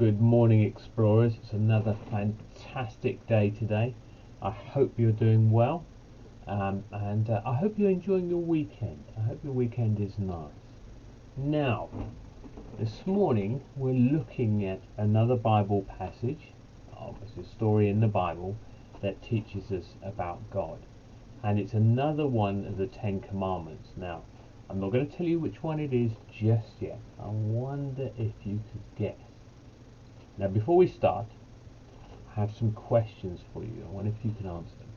good morning, explorers. It's another fantastic day today. I hope you're doing well, and I hope you're enjoying your weekend. I hope your weekend is nice. Now, this morning we're looking at another Bible passage. It's a story in the Bible that teaches us about God, and it's another one of the Ten Commandments. Now, I'm not going to tell you which one it is just yet. I wonder if you could guess. Now, before we start, I have some questions for you. I wonder if you can answer them.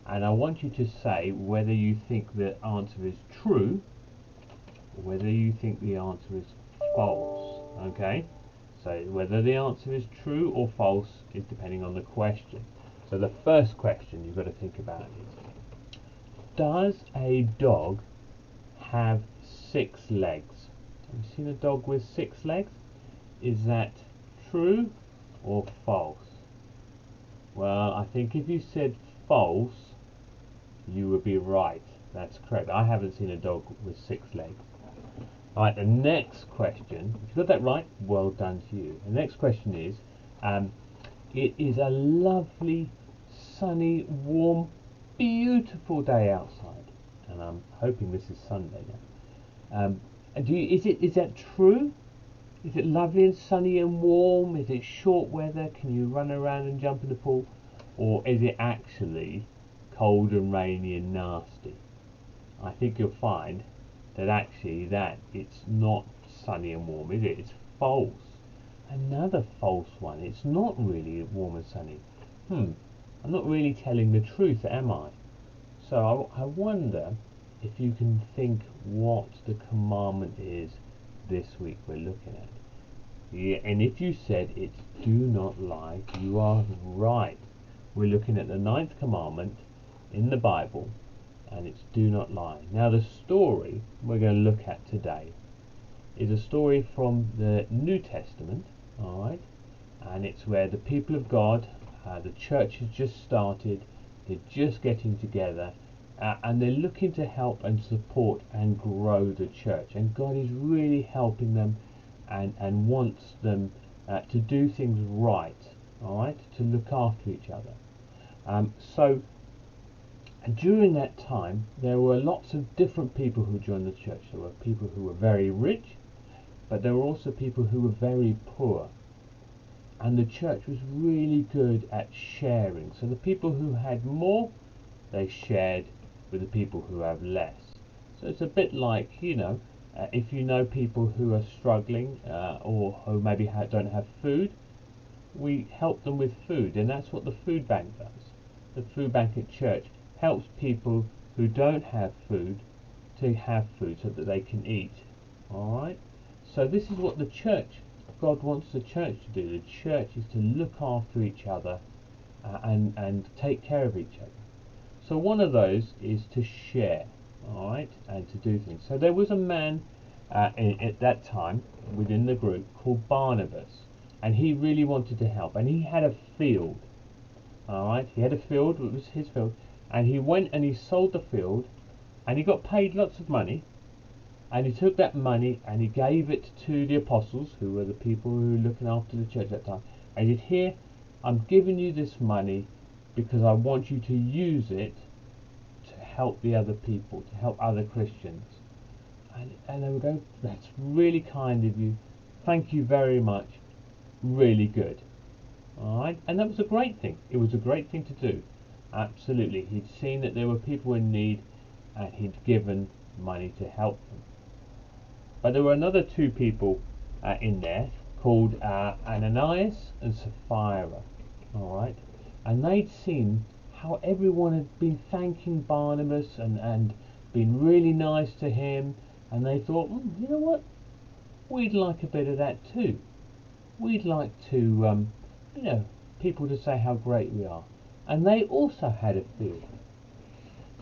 And I want you to say whether you think the answer is true or whether you think the answer is false. Okay? So whether the answer is true or false is depending on the question. So the first question you've got to think about is, does a dog have 6 legs? Have you seen a dog with 6 legs? Is that true or false? Well, I think if you said false, you would be right. That's correct. I haven't seen a dog with 6 legs. Alright, the next question, if you got that right, well done to you. The next question is, it is a lovely, sunny, warm, beautiful day outside. And I'm hoping this is Sunday now. Is that true? Is it lovely and sunny and warm? Is it short weather? Can you run around and jump in the pool? Or is it actually cold and rainy and nasty? I think you'll find that actually it's not sunny and warm, is it? It's false. Another false one. It's not really warm and sunny. I'm not really telling the truth, am I? So I wonder if you can think what the commandment is this week we're looking at. Yeah, and if you said it's do not lie, you are right. We're looking at the 9th commandment in the Bible, and it's do not lie. Now the story we're going to look at today is a story from the New Testament, alright, and it's where the people of God, the church has just started, they're just getting together, and they're looking to help and support and grow the church, and God is really helping them and wants them to do things right, alright, to look after each other. So during that time there were lots of different people who joined the church. There were people who were very rich, but there were also people who were very poor, and the church was really good at sharing. So the people who had more, they shared with the people who have less. So it's a bit like, if you know people who are struggling or who maybe don't have food, we help them with food, and that's what the food bank does. The food bank at church helps people who don't have food to have food so that they can eat. Alright? So this is what the church, God wants the church to do. The church is to look after each other and take care of each other. So one of those is to share, alright, and to do things. So there was a man at that time within the group called Barnabas, and he really wanted to help, and he had a field, alright, he had a field, it was his field, and he went and he sold the field, and he got paid lots of money, and he took that money and he gave it to the apostles, who were the people who were looking after the church at that time, and he said, here, I'm giving you this money because I want you to use it to help the other people, to help other Christians. And they were going, that's really kind of you, thank you very much, really good. Alright, and that was a great thing. It was a great thing to do. Absolutely. He'd seen that there were people in need and he'd given money to help them. But there were another 2 people in there called Ananias and Sapphira. Alright, and they'd seen how everyone had been thanking Barnabas and been really nice to him, and they thought, you know what, we'd like a bit of that too. We'd like to, people to say how great we are. And they also had a field.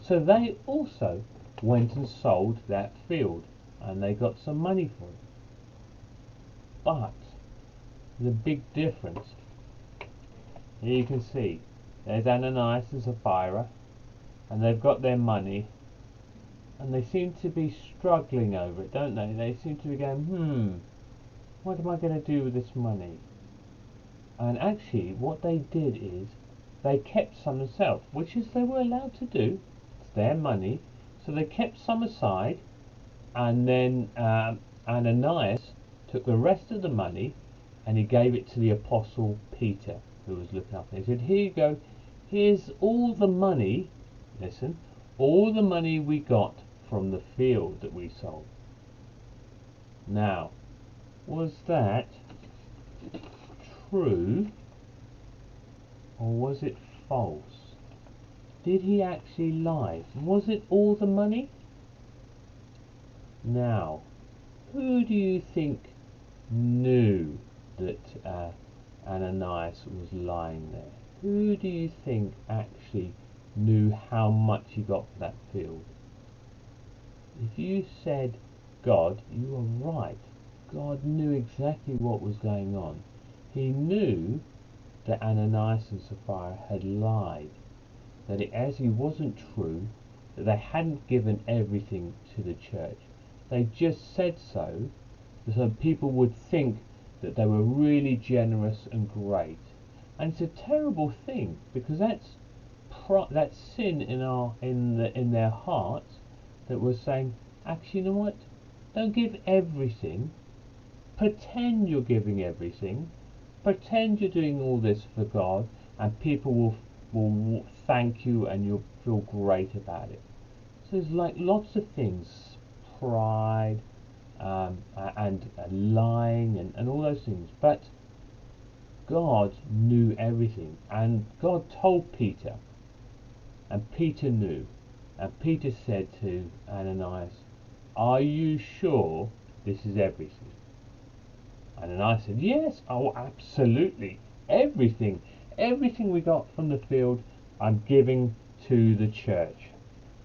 So they also went and sold that field, and they got some money for it. But the big difference, here you can see, there's Ananias and Sapphira, and they've got their money, and they seem to be struggling over it, don't they? They seem to be going, what am I going to do with this money? And actually what they did is they kept some themselves, which is they were allowed to do. It's their money. So they kept some aside, and then Ananias took the rest of the money and he gave it to the apostle Peter, who was looking after it. He said, here you go, here's all the money, listen, all the money we got from the field that we sold. Now, was that true or was it false? Did he actually lie? Was it all the money? Now, who do you think knew that Ananias was lying there? Who do you think actually knew how much he got for that field? If you said God, you were right. God knew exactly what was going on. He knew that Ananias and Sapphira had lied, that it actually wasn't true, that they hadn't given everything to the church. They just said so people would think that they were really generous and great. And it's a terrible thing, because that's sin in their hearts that was saying, actually, you know what? Don't give everything. Pretend you're giving everything. Pretend you're doing all this for God, and people will thank you, and you'll feel great about it. So there's like lots of things, pride, and lying, and all those things. But God knew everything, and God told Peter, and Peter knew, and Peter said to Ananias, are you sure this is everything? Ananias said, yes, oh absolutely, everything we got from the field I'm giving to the church.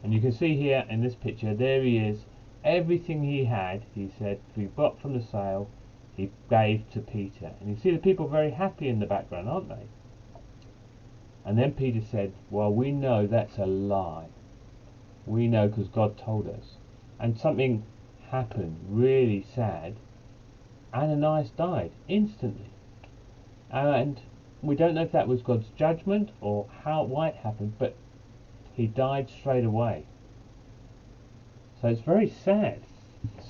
And you can see here in this picture, there he is, everything he had, he said, we got from the sale, he gave to Peter. And you see the people very happy in the background, aren't they? And then Peter said, well, we know that's a lie. We know because God told us. And something happened really sad. Ananias died instantly. And we don't know if that was God's judgment or why it happened, but he died straight away. So it's very sad.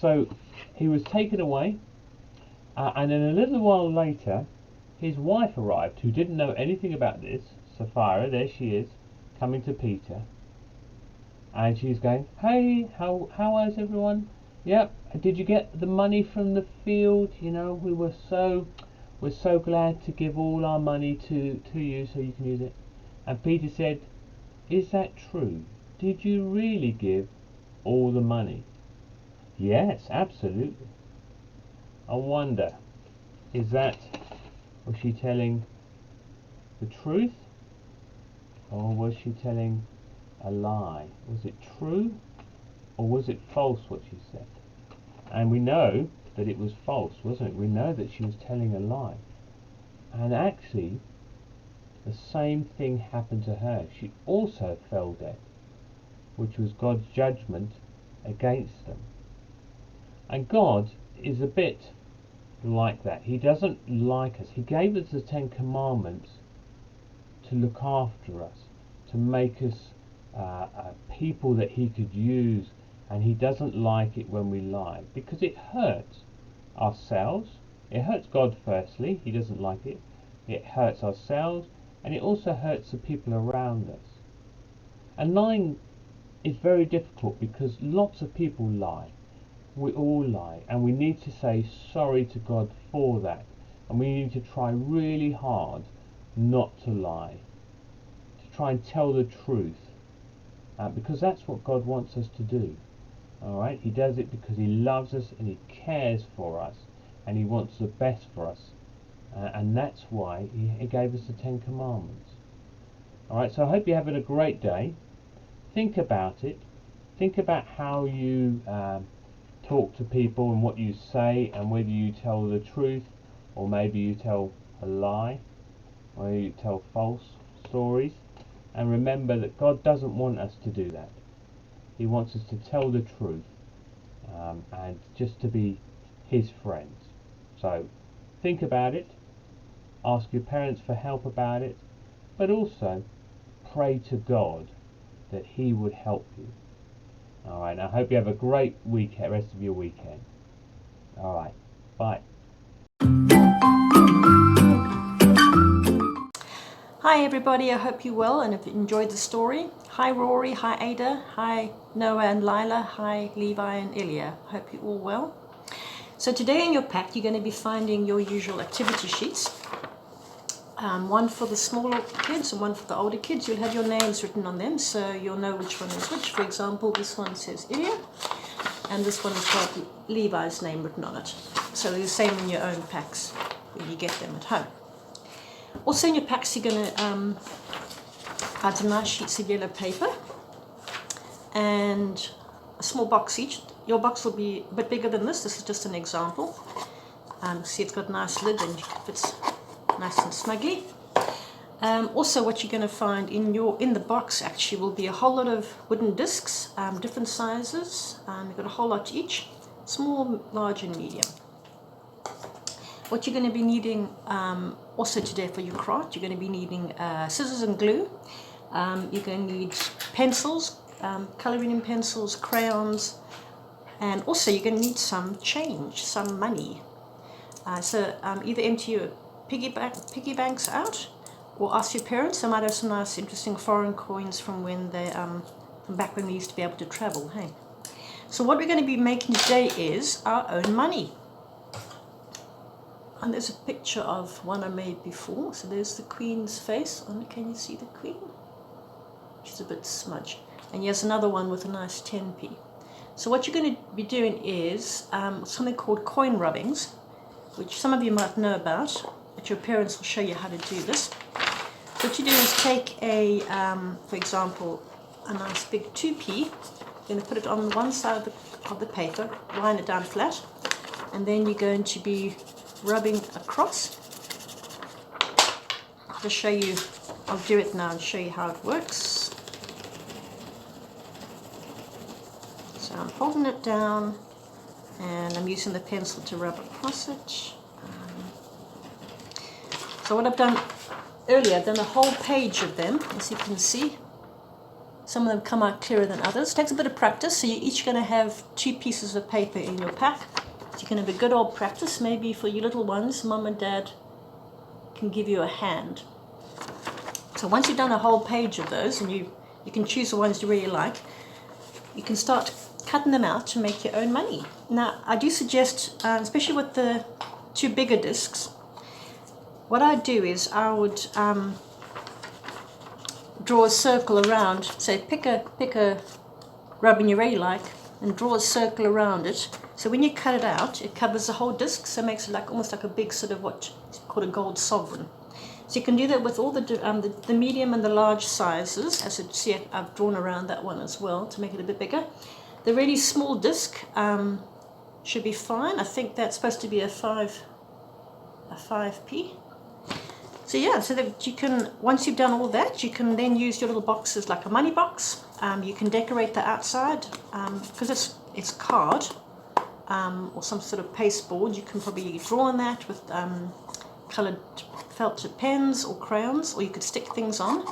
So he was taken away, and then a little while later his wife arrived, who didn't know anything about this. Sapphira, there she is, coming to Peter, and she's going, hey, how is everyone? Yep, did you get the money from the field? You know, we're so glad to give all our money to you so you can use it. And Peter said, is that true? Did you really give all the money? Yes, absolutely. I wonder, was she telling the truth, or was she telling a lie? Was it true, or was it false what she said? And we know that it was false, wasn't it? We know that she was telling a lie. And actually, the same thing happened to her. She also fell dead, which was God's judgment against them. And God is a bit like that. He doesn't like us. He gave us the 10 Commandments to look after us, to make us people that he could use, and he doesn't like it when we lie, because it hurts ourselves. It hurts God firstly. He doesn't like it. It hurts ourselves, and it also hurts the people around us. And lying is very difficult because lots of people lie. We all lie, and we need to say sorry to God for that, and we need to try really hard not to lie, to try and tell the truth, because that's what God wants us to do. Alright, he does it because he loves us and he cares for us, and he wants the best for us, and that's why he gave us the 10 Commandments. Alright, so I hope you're having a great day. Think about it. Think about how you talk to people and what you say, and whether you tell the truth, or maybe you tell a lie, or you tell false stories. And remember that God doesn't want us to do that. He wants us to tell the truth, and just to be his friends. So think about it, ask your parents for help about it, but also pray to God that He would help you. Alright, I hope you have a great rest of your weekend. Alright, bye. Hi everybody, I hope you're well and have enjoyed the story. Hi Rory, hi Ada, hi Noah and Lila, hi Levi and Ilya. Hope you're all well. So today in your pack you're going to be finding your usual activity sheets. One for the smaller kids and one for the older kids. You'll have your names written on them so you'll know which one is which. For example, this one says Ilya and this one has got Levi's name written on it. So they're the same in your own packs when you get them at home. Also in your packs you're going to add some nice sheets of yellow paper and a small box each. Your box will be a bit bigger than this. This is just an example. See, it's got a nice lid and it fits nice and snugly. Also what you're going to find in the box actually will be a whole lot of wooden discs, different sizes. You've got a whole lot each, small, large and medium. What you're going to be needing also today for your craft, you're going to be needing scissors and glue. You're going to need pencils, colouring in pencils, crayons, and also you're going to need some change, some money. So either empty your piggy banks out or ask your parents. They might have some nice interesting foreign coins from when they from back when we used to be able to travel. Hey, so what we're going to be making today is our own money. And there's a picture of one I made before. So there's the Queen's face. Can you see the Queen? She's a bit smudged. And here's another one with a nice 10p. So what you're going to be doing is something called coin rubbings, which some of you might know about, but your parents will show you how to do this. What you do is take a, for example, a nice big 2p. You're going to put it on one side of the paper, line it down flat, and then you're going to be rubbing across. To show you, I'll do it now and show you how it works. So I'm holding it down and I'm using the pencil to rub across it. So what I've done earlier, I've done a whole page of them, as you can see. Some of them come out clearer than others. It takes a bit of practice, so you're each going to have 2 pieces of paper in your pack. So you can have a good old practice. Maybe for your little ones, Mum and Dad can give you a hand. So once you've done a whole page of those, and you can choose the ones you really like, you can start cutting them out to make your own money. Now, I do suggest, especially with the 2 bigger discs, what I'd do is I would draw a circle around, say pick a rubbing you really like and draw a circle around it. So when you cut it out, it covers the whole disc, so it makes it almost like a big sort of what is called a gold sovereign. So you can do that with all the medium and the large sizes. As you see, I've drawn around that one as well to make it a bit bigger. The really small disc should be fine. I think that's supposed to be a 5p. So yeah, so that you can, once you've done all that, you can then use your little boxes like a money box. You can decorate the outside because it's card or some sort of pasteboard. You can probably draw on that with coloured felt tip pens or crayons, or you could stick things on.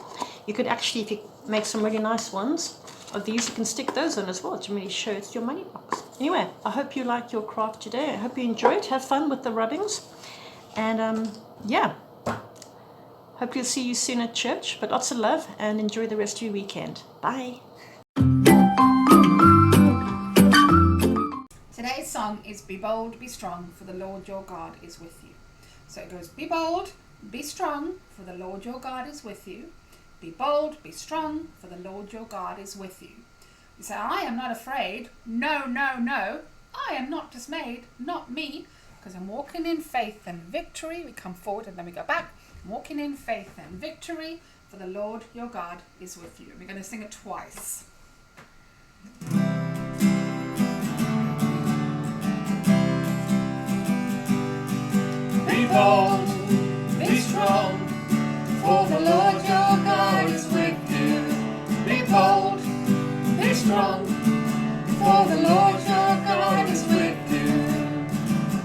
You could actually, if you make some really nice ones of these, you can stick those on as well to really show it's your money box. Anyway, I hope you like your craft today. I hope you enjoy it. Have fun with the rubbings, and yeah. Hope you'll see you soon at church, but lots of love and enjoy the rest of your weekend. Bye. Today's song is Be Bold, Be Strong, for the Lord your God is with you. So it goes, be bold, be strong, for the Lord your God is with you. Be bold, be strong, for the Lord your God is with you. You say, I am not afraid. No, no, no. I am not dismayed. Not me, because I'm walking in faith and victory. We come forward and then we go back. Walking in faith and victory, for the Lord your God is with you. We're going to sing it twice. Be bold, be strong, for the Lord your God is with you. Be bold, be strong, for the Lord your God is with you.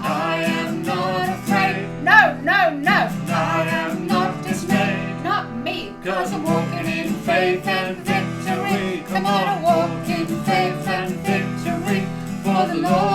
I am not afraid. No, no, no. I the Lord